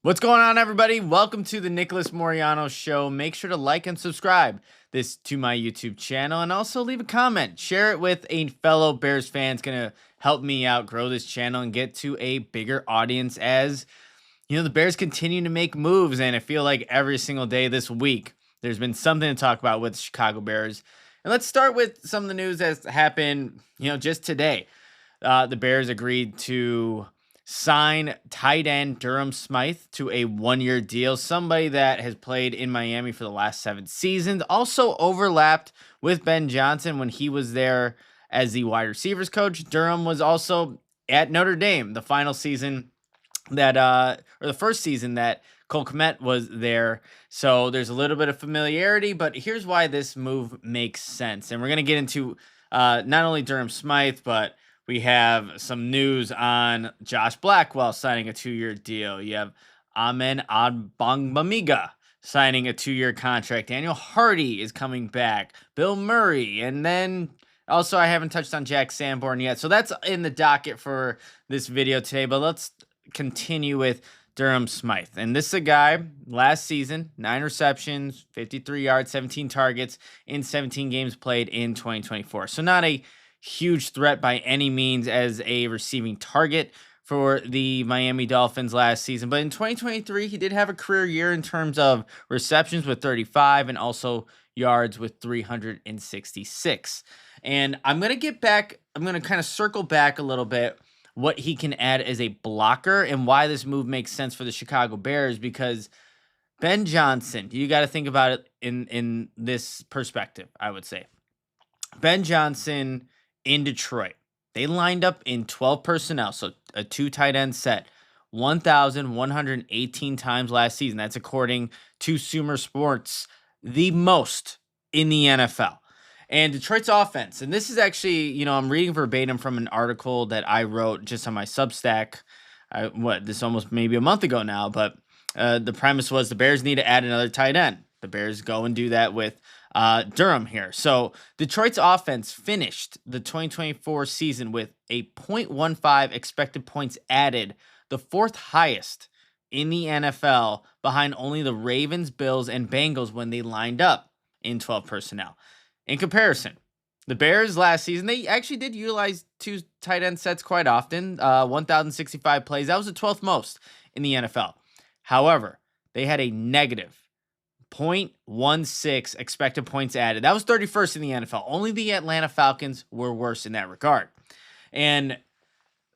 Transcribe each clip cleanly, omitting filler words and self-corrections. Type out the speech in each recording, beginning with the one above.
What's going on, everybody? Welcome to the Nicholas Moreano Show. Make sure to like and subscribe this to my YouTube channel, and also leave a comment. Share it with a fellow Bears fan. It's gonna help me out grow this channel and get to a bigger audience as the Bears continue to make moves, and I feel like every single day this week there's been something to talk about with the Chicago Bears. And let's start with some of the news that's happened, just today. The Bears agreed to sign tight end Durham Smythe to a 1-year deal. Somebody that has played in Miami for the last 7 seasons. Also overlapped with Ben Johnson when he was there as the wide receivers coach. Durham was also at Notre Dame the final season that or the first season that Cole Kmet was there. So there's a little bit of familiarity, but here's why this move makes sense. And we're going to get into not only Durham Smythe, but we have some news on Josh Blackwell signing a 2-year deal. You have Amen Adbongbamiga signing a 2-year contract. Daniel Hardy is coming back. Bill Murray. And then also I haven't touched on Jack Sanborn yet. So that's in the docket for this video today. But let's continue with Durham Smythe. And this is a guy last season, 9 receptions, 53 yards, 17 targets in 17 games played in 2024. So not a huge threat by any means as a receiving target for the Miami Dolphins last season. But in 2023, he did have a career year in terms of receptions with 35 and also yards with 366. And I'm going to kind of circle back a little bit what he can add as a blocker and why this move makes sense for the Chicago Bears, because Ben Johnson, you got to think about it in this perspective, I would say. Ben Johnson in Detroit, they lined up in 12 personnel, so a 2 tight end set, 1,118 times last season. That's according to Sumer Sports, the most in the NFL. And Detroit's offense, and this is actually, I'm reading verbatim from an article that I wrote just on my Substack, this almost maybe a month ago now, but the premise was the Bears need to add another tight end. The Bears go and do that with Durham here. So Detroit's offense finished the 2024 season with a 0.15 expected points added, the 4th highest in the NFL, behind only the Ravens, Bills, and Bengals when they lined up in 12 personnel. In comparison, the Bears last season, they actually did utilize 2 tight end sets quite often, 1,065 plays. That was the 12th most in the NFL. However, they had a negative 0.16 expected points added. That was 31st in the NFL. Only the Atlanta Falcons were worse in that regard. And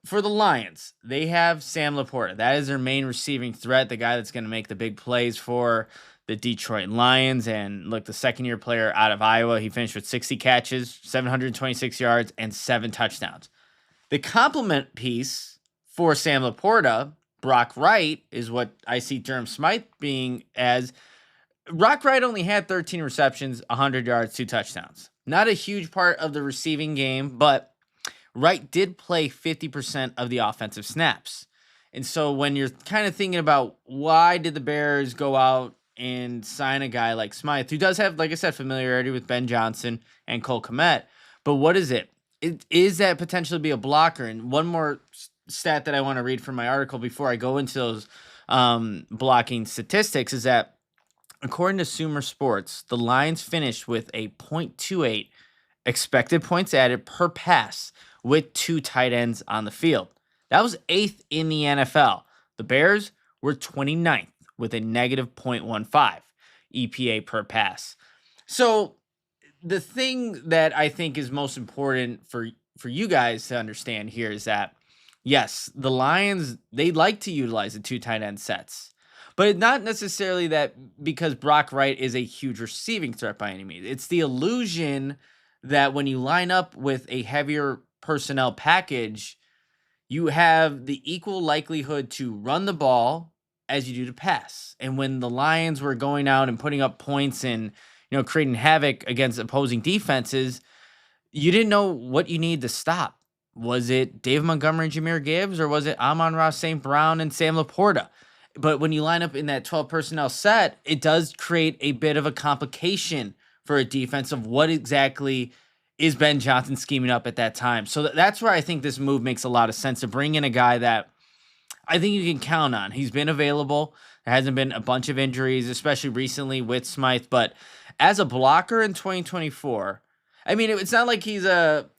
for the Lions, they have Sam Laporta. That is their main receiving threat, the guy that's going to make the big plays for the Detroit Lions. And look, the second-year player out of Iowa, he finished with 60 catches, 726 yards, and 7 touchdowns. The complement piece for Sam Laporta, Brock Wright, is what I see Durham Smythe being as. Brock Wright only had 13 receptions, 100 yards, 2 touchdowns. Not a huge part of the receiving game, but Wright did play 50% of the offensive snaps. And so when you're kind of thinking about why did the Bears go out and sign a guy like Smythe, who does have, like I said, familiarity with Ben Johnson and Cole Kmet, but what is it? Is that potentially be a blocker? And one more stat that I want to read from my article before I go into those blocking statistics is that according to Sumer Sports, the Lions finished with a 0.28 expected points added per pass with 2 tight ends on the field. That was 8th in the NFL. The Bears were 29th with a negative 0.15 EPA per pass. So the thing that I think is most important for you guys to understand here is that, yes, the Lions, they like to utilize the 2 tight end sets. But not necessarily that because Brock Wright is a huge receiving threat by any means. It's the illusion that when you line up with a heavier personnel package, you have the equal likelihood to run the ball as you do to pass. And when the Lions were going out and putting up points and creating havoc against opposing defenses, you didn't know what you need to stop. Was it David Montgomery and Jahmyr Gibbs, or was it Amon-Ra St. Brown and Sam Laporta? But when you line up in that 12 personnel set, it does create a bit of a complication for a defense of what exactly is Ben Johnson scheming up at that time. So that's where I think this move makes a lot of sense, to bring in a guy that I think you can count on. He's been available. There hasn't been a bunch of injuries, especially recently with Smythe. But as a blocker in 2024, I mean, it's not like he's a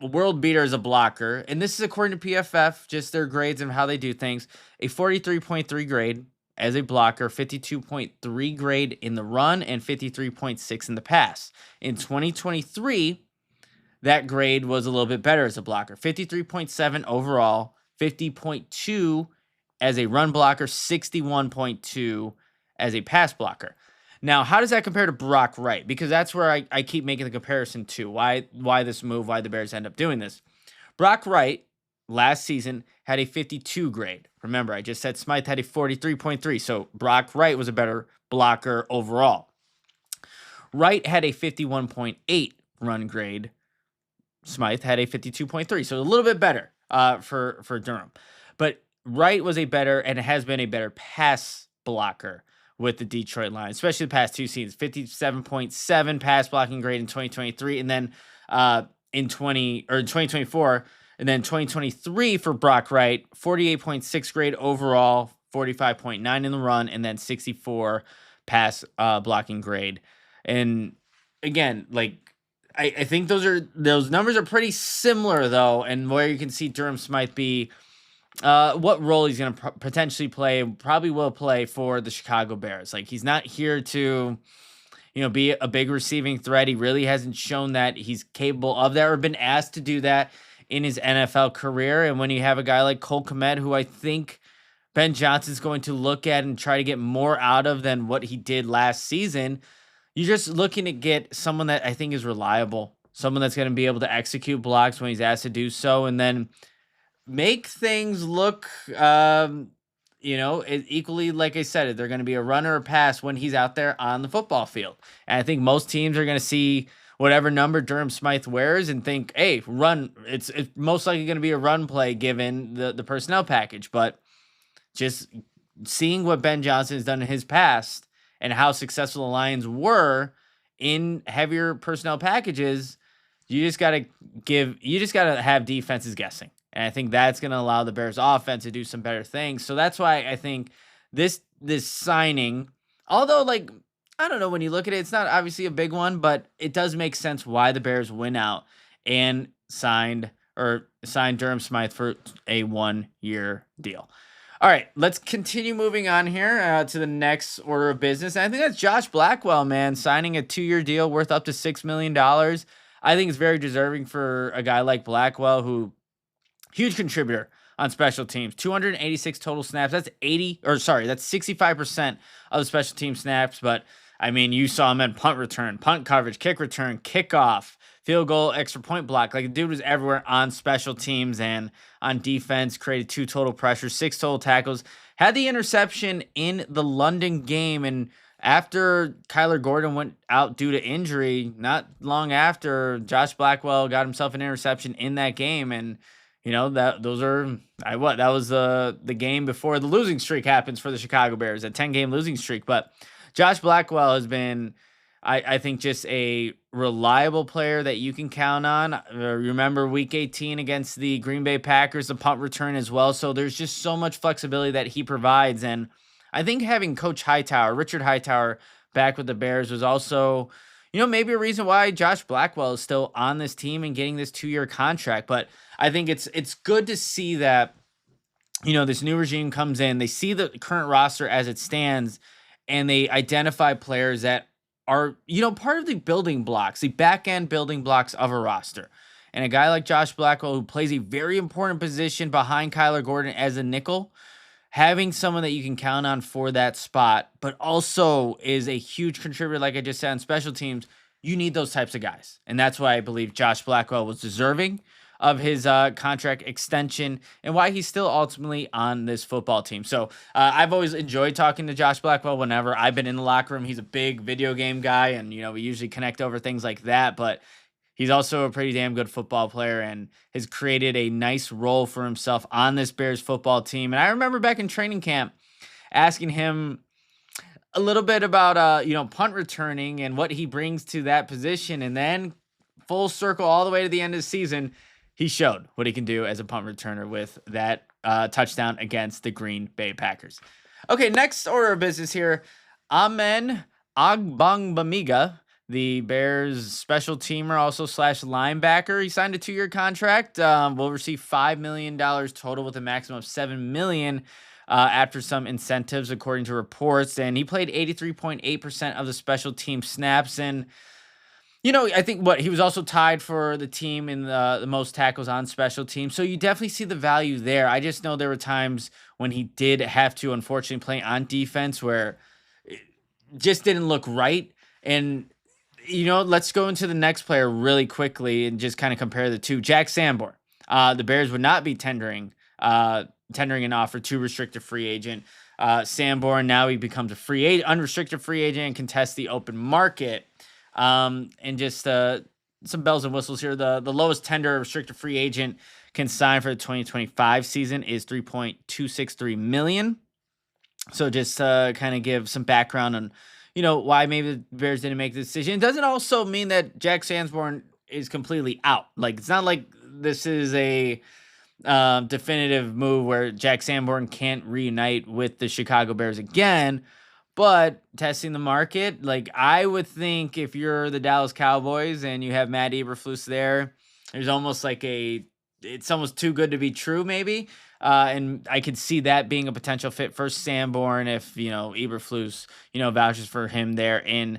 world beater as a blocker. And this is according to PFF, just their grades and how they do things. A 43.3 grade as a blocker, 52.3 grade in the run, and 53.6 in the pass. In 2023, that grade was a little bit better as a blocker, 53.7 overall, 50.2 as a run blocker, 61.2 as a pass blocker. Now, how does that compare to Brock Wright? Because that's where I keep making the comparison to why this move, why the Bears end up doing this. Brock Wright last season had a 52 grade. Remember, I just said Smythe had a 43.3, so Brock Wright was a better blocker overall. Wright had a 51.8 run grade. Smythe had a 52.3, so a little bit better for Durham. But Wright was a better and has been a better pass blocker with the Detroit Lions, especially the past two seasons. 57.7 pass blocking grade in 2023, and then in 2024, and then 2023 for Brock Wright, 48.6 grade overall, 45.9 in the run, and then 64 pass blocking grade. And again, like I think those numbers are pretty similar though, and where you can see Durham Smythe be what role he's going to potentially play, probably will play for the Chicago Bears. Like, he's not here to, be a big receiving threat. He really hasn't shown that he's capable of that or been asked to do that in his NFL career. And when you have a guy like Cole Kmet, who I think Ben Johnson's going to look at and try to get more out of than what he did last season, you're just looking to get someone that I think is reliable, someone that's going to be able to execute blocks when he's asked to do so, and then make things look, equally, like I said, they're going to be a runner or pass when he's out there on the football field. And I think most teams are going to see whatever number Durham Smythe wears and think, hey, run. It's most likely going to be a run play given the personnel package. But just seeing what Ben Johnson has done in his past and how successful the Lions were in heavier personnel packages, you just got to have defenses guessing. And I think that's going to allow the Bears offense to do some better things. So that's why I think this signing, although, like, I don't know, when you look at it, it's not obviously a big one, but it does make sense why the Bears went out and signed Durham Smythe for a 1-year deal. All right, let's continue moving on here to the next order of business. And I think that's Josh Blackwell, man, signing a 2-year deal worth up to $6 million. I think it's very deserving for a guy like Blackwell, who huge contributor on special teams. 286 total snaps. That's 65% of the special team snaps. But I mean, you saw him at punt return, punt coverage, kick return, kickoff, field goal, extra point block. Like, the dude was everywhere on special teams and on defense, created 2 total pressures, 6 total tackles, had the interception in the London game. And after Kyler Gordon went out due to injury, not long after, Josh Blackwell got himself an interception in that game. And that was the game before the losing streak happens for the Chicago Bears, a 10-game losing streak. But Josh Blackwell has been, I think, just a reliable player that you can count on. Remember Week 18 against the Green Bay Packers, the punt return as well. So there's just so much flexibility that he provides. And I think having Coach Richard Hightower, back with the Bears was also, maybe a reason why Josh Blackwell is still on this team and getting this 2-year contract. But I think it's good to see that, this new regime comes in, they see the current roster as it stands, and they identify players that are, part of the building blocks, the back end building blocks of a roster. And a guy like Josh Blackwell, who plays a very important position behind Kyler Gordon as a nickel, having someone that you can count on for that spot, but also is a huge contributor, like I just said, on special teams, you need those types of guys. And that's why I believe Josh Blackwell was deserving of his contract extension and why he's still ultimately on this football team. So I've always enjoyed talking to Josh Blackwell whenever I've been in the locker room. He's a big video game guy, and, we usually connect over things like that, but he's also a pretty damn good football player and has created a nice role for himself on this Bears football team. And I remember back in training camp asking him a little bit about, punt returning and what he brings to that position. And then full circle all the way to the end of the season, he showed what he can do as a punt returner with that touchdown against the Green Bay Packers. Okay, next order of business here. Amen Agbangbamiga, the Bears special teamer, also slash linebacker. He signed a 2-year contract. Will receive $5 million total with a maximum of $7 million after some incentives, according to reports. And he played 83.8% of the special team snaps. And I think he was also tied for the team in the most tackles on special teams. So you definitely see the value there. I just know there were times when he did have to, unfortunately, play on defense where it just didn't look right. And, let's go into the next player really quickly and just kind of compare the two. Jack Sanborn. The Bears would not be tendering an offer to restricted free agent. Sanborn, now he becomes unrestricted free agent and contests the open market. And just some bells and whistles here. The lowest tender restricted free agent can sign for the 2025 season is $3.263 million. So just kind of give some background on, why maybe the Bears didn't make the decision. It doesn't also mean that Jack Sanborn is completely out. Like, it's not like this is a definitive move where Jack Sanborn can't reunite with the Chicago Bears again. But testing the market, like, I would think if you're the Dallas Cowboys and you have Matt Eberflus there's almost like it's almost too good to be true, maybe. And I could see that being a potential fit for Sanborn if, Eberflus, vouches for him there in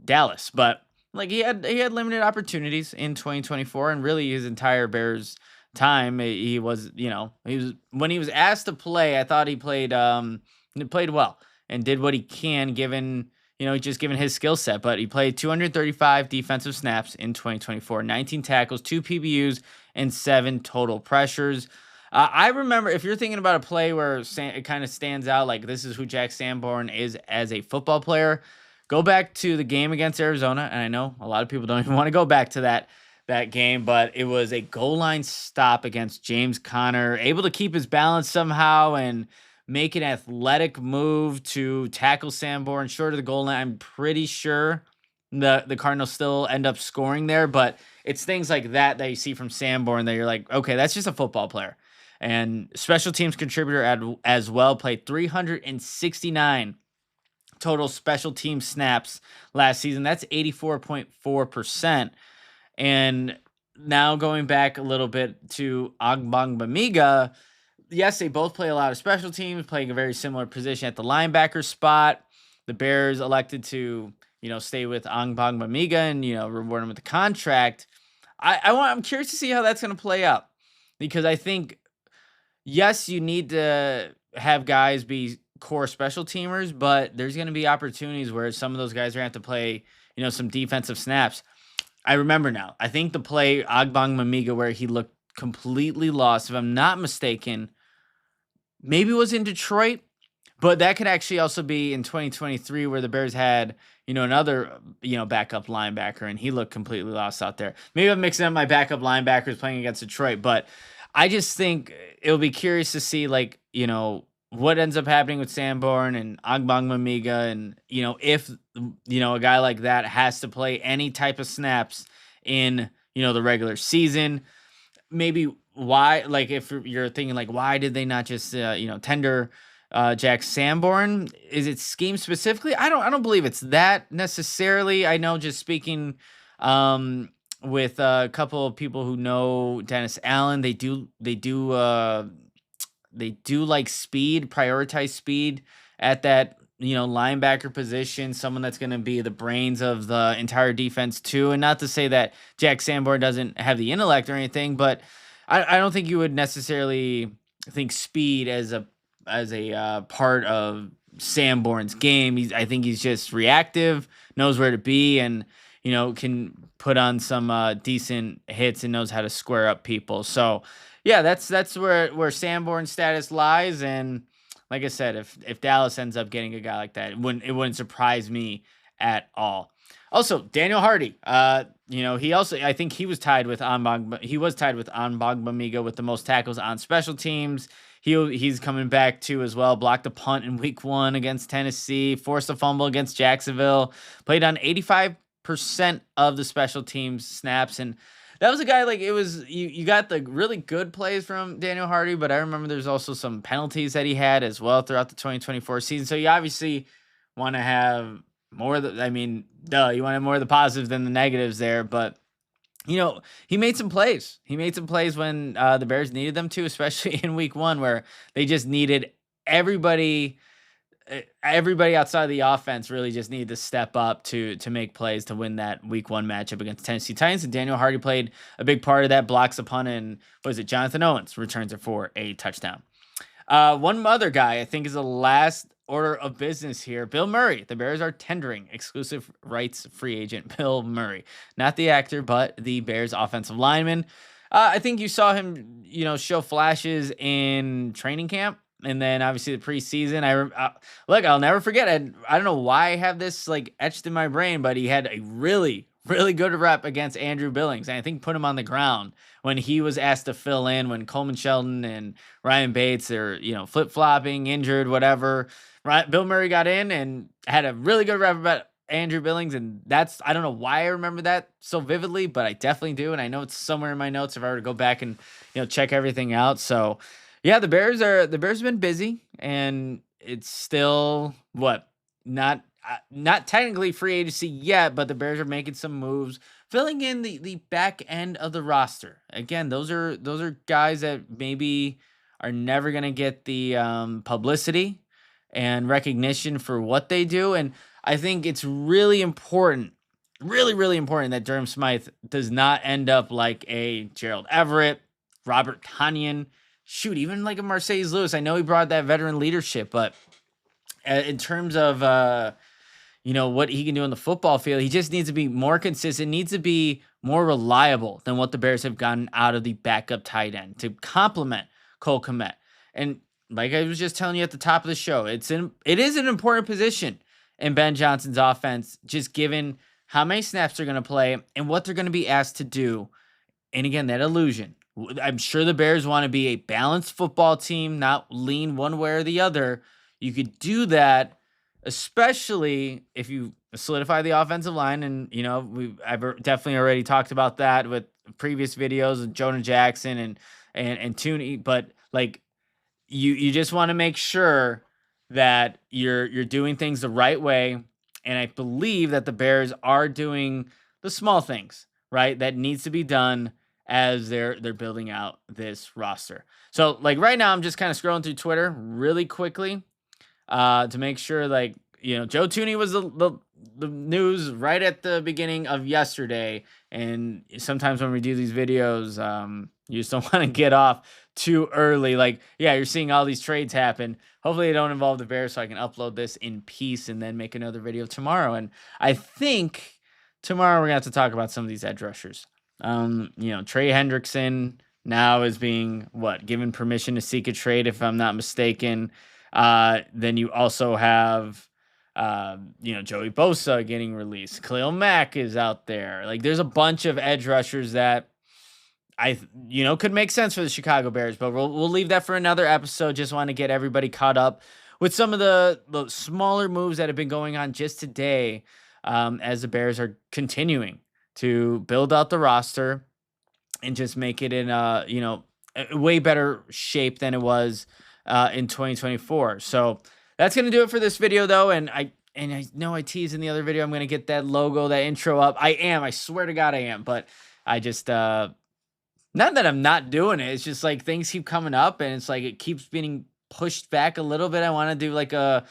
Dallas. But like, he had limited opportunities in 2024, and really his entire Bears time, he was when he was asked to play, I thought he played well and did what he can given his skill set. But he played 235 defensive snaps in 2024, 19 tackles, 2 PBUs, and 7 total pressures. I remember, if you're thinking about a play where it kind of stands out, like this is who Jack Sanborn is as a football player, go back to the game against Arizona. And I know a lot of people don't even want to go back to that game, but it was a goal line stop against James Conner, able to keep his balance somehow and make an athletic move to tackle Sanborn short of the goal line. I'm pretty sure the Cardinals still end up scoring there, but it's things like that you see from Sanborn that you're like, okay, that's just a football player. And special teams contributor as well, played 369 total special team snaps last season. That's 84.4%. And now going back a little bit to Agbangbamiga, yes, they both play a lot of special teams, playing a very similar position at the linebacker spot. The Bears elected to, stay with Agbangbamiga and, reward him with the contract. I'm curious to see how that's going to play out, because I think, yes, you need to have guys be core special teamers, but there's going to be opportunities where some of those guys are going to have to play, some defensive snaps. I remember now, I think the play Agbangbamiga where he looked completely lost, if I'm not mistaken, maybe it was in Detroit, but that could actually also be in 2023 where the Bears had, another, backup linebacker, and he looked completely lost out there. Maybe I'm mixing up my backup linebackers playing against Detroit, but I just think it'll be curious to see, like, what ends up happening with Sanborn and Agbangbamiga, and, if, a guy like that has to play any type of snaps in, the regular season. Maybe why, like, if you're thinking, like, why did they not just, tender Jack Sanborn? Is it scheme specifically? I don't believe it's that necessarily. I know, just speaking with a couple of people who know Dennis Allen, they do like speed, prioritize speed at that, linebacker position, someone that's going to be the brains of the entire defense too. And not to say that Jack Sanborn doesn't have the intellect or anything, but I don't think you would necessarily think speed as a part of Sanborn's game. I think he's just reactive, knows where to be, and can put on some decent hits and knows how to square up people. So yeah, that's where Sanborn's status lies. And like I said, if Dallas ends up getting a guy like that, it wouldn't surprise me at all. Also, Daniel Hardy, he also, I think he was tied with Agbangbamiga with the most tackles on special teams. He's coming back too as well. Blocked a punt in week 1 against Tennessee, forced a fumble against Jacksonville, played on 85% of the special teams snaps. And that was a guy like it was you got the really good plays from Daniel Hardy, but I remember there's also some penalties that he had as well throughout the 2024 season. So you obviously want to have more of the, I mean, duh, you want to have more of the positives than the negatives there, but he made some plays. He made some plays when the Bears needed them to, especially in week 1 where they just needed everybody everybody outside of the offense really just needed to step up to make plays to win that week 1 matchup against Tennessee Titans. And Daniel Hardy played a big part of that, blocks a punt, and was it Jonathan Owens returns it for a touchdown. One other guy I think is the last order of business here. Bill Murray. The Bears are tendering exclusive rights free agent Bill Murray, not the actor, but the Bears offensive lineman. I think you saw him, show flashes in training camp. And then obviously the preseason, look, I'll never forget. I don't know why I have this like etched in my brain, but he had a really, really good rep against Andrew Billings, and I think put him on the ground when he was asked to fill in when Coleman Shelton and Ryan Bates are flip flopping, injured, whatever. Right, Bill Murray got in and had a really good rep about Andrew Billings, and I don't know why I remember that so vividly, but I definitely do, and I know it's somewhere in my notes if I were to go back and check everything out. So. Yeah, the Bears have been busy, and it's still not technically free agency yet, but the Bears are making some moves, filling in the back end of the roster. Again, those are guys that maybe are never gonna get the publicity and recognition for what they do, and I think it's really important, really really important that Durham Smythe does not end up like a Gerald Everett, Robert Tonyan. Shoot, even like a Marcedes Lewis. I know he brought that veteran leadership, but in terms of what he can do on the football field, he just needs to be more consistent, needs to be more reliable than what the Bears have gotten out of the backup tight end to complement Cole Kmet. And like I was just telling you at the top of the show, it is an important position in Ben Johnson's offense, just given how many snaps they're going to play and what they're going to be asked to do. And again, that illusion. I'm sure the Bears want to be a balanced football team, not lean one way or the other. You could do that, especially if you solidify the offensive line. And, I've definitely already talked about that with previous videos of Jonah Jackson and Tooney. But, like, you just want to make sure that you're doing things the right way. And I believe that the Bears are doing the small things, right, that needs to be done as they're building out this roster. So like right now, I'm just kind of scrolling through Twitter really quickly to make sure Joe Tooney was the news right at the beginning of yesterday. And sometimes when we do these videos, you just don't want to get off too early. Like, yeah, you're seeing all these trades happen. Hopefully they don't involve the Bears so I can upload this in peace and then make another video tomorrow. And I think tomorrow we're going to have to talk about some of these edge rushers. Trey Hendrickson now is being given permission to seek a trade, if I'm not mistaken. Then you also have, Joey Bosa getting released. Khalil Mack is out there. Like, there's a bunch of edge rushers that could make sense for the Chicago Bears, but we'll leave that for another episode. Just want to get everybody caught up with some of the smaller moves that have been going on just today, as the Bears are continuing to build out the roster and just make it in a way better shape than it was in 2024. So that's going to do it for this video though. And I know I teased in the other video, I'm going to get that logo, that intro up. I swear to God I am, but I just, not that I'm not doing it. It's just like things keep coming up and it's like, it keeps being pushed back a little bit. I want to do like a,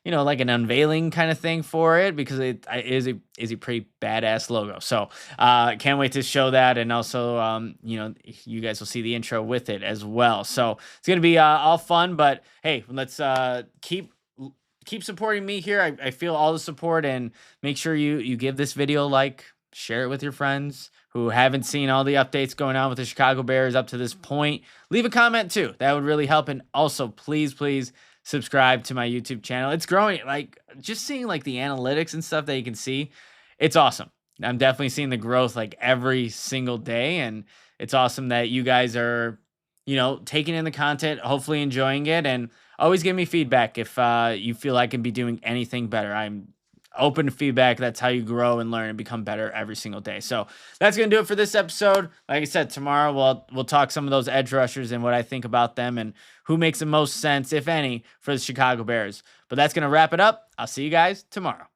like an unveiling kind of thing for it because it is a pretty badass logo. So can't wait to show that. And also, you guys will see the intro with it as well. So it's going to be all fun, but hey, let's keep supporting me here. I feel all the support, and make sure you give this video a like, share it with your friends who haven't seen all the updates going on with the Chicago Bears up to this point. Leave a comment too. That would really help. And also please subscribe to my YouTube channel. It's growing. Like, just seeing like the analytics and stuff that you can see, it's awesome. I'm definitely seeing the growth like every single day, and it's awesome that you guys are, taking in the content, hopefully enjoying it, and always give me feedback if you feel I can be doing anything better. I'm open feedback. That's how you grow and learn and become better every single day. So that's going to do it for this episode. Like I said, tomorrow we'll talk some of those edge rushers and what I think about them and who makes the most sense, if any, for the Chicago Bears. But that's going to wrap it up. I'll see you guys tomorrow.